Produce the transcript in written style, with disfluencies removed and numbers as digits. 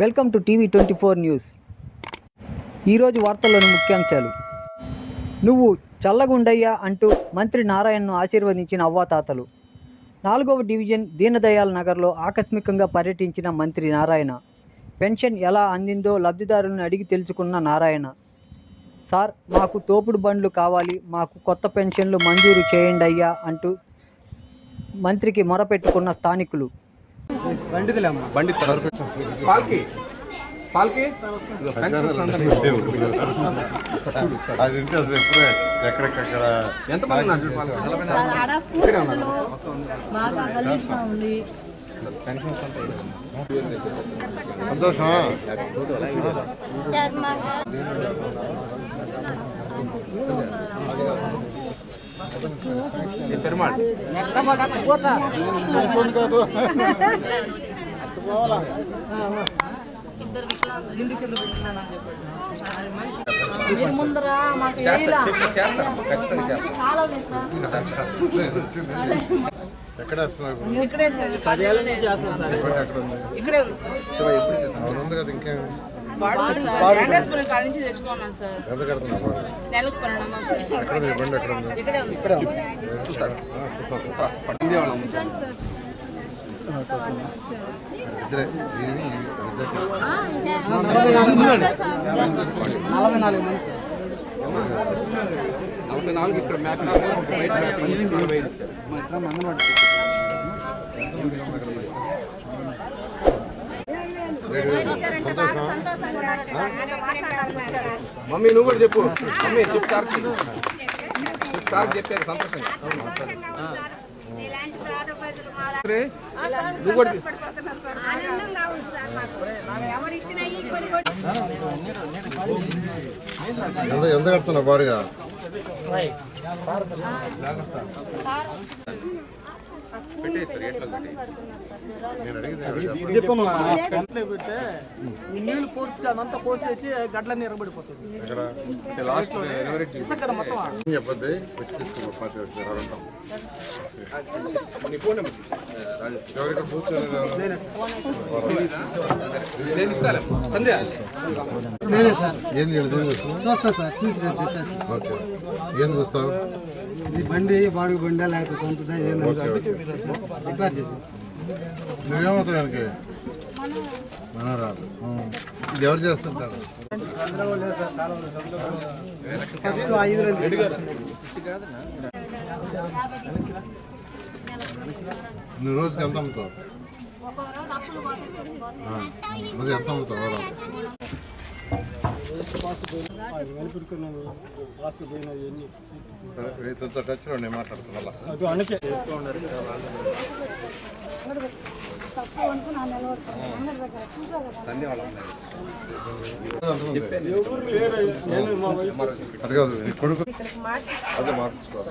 Welcome to TV 24 news. ఈరోజు వార్తల్లోని ముఖ్యాంశాలు. నువ్వు చల్లగుండయ్యా అంటూ మంత్రి నారాయణను ఆశీర్వదించిన అవ్వాతాతలు. 4వ డివిజన్ దీనదయాల్ నగర్లో ఆకస్మికంగా పర్యటించిన మంత్రి నారాయణ. పెన్షన్ ఎలా అందిందో లబ్ధిదారులను అడిగి తెలుసుకున్న నారాయణ. సార్, మాకు తోపుడు బండ్లు కావాలి, మాకు కొత్త పెన్షన్లు మంజూరు చేయండి అయ్యా అంటూ మంత్రికి మొరపెట్టుకున్న స్థానికులు. మమ్మీ నువ్వు కూడా చెప్పు. మమ్మీ చెప్పు సార్ చెప్పారు సంతోషంగా. నువ్వు కూడా ఎంత కడుతున్నావు బాడుగా? పెడితే నీళ్లు పోర్చుగా అదంతా పోసేసి గడ్లన్నీ ఎరబడిపోతుంది. చెప్పద్ది వచ్చి తీసుకో పార్టీ చూస్తా సార్, చూసి ఓకే. ఏం చూస్తావు? ఈ బండి బాడుగు బండి లేకపోతే సొంతదా రిపేర్ చేసి. నువ్వేమవుతావు వెనక్కి? మన రాదు. ఇది ఎవరు చేస్తుంటారు? నువ్వు రోజుకి ఎంత అమ్ముతావు? అది ఎంత అమ్ముతావు? టచ్లో నేను మాట్లాడుతున్నా. కొడుకు అదే మార్చుకోవాలి.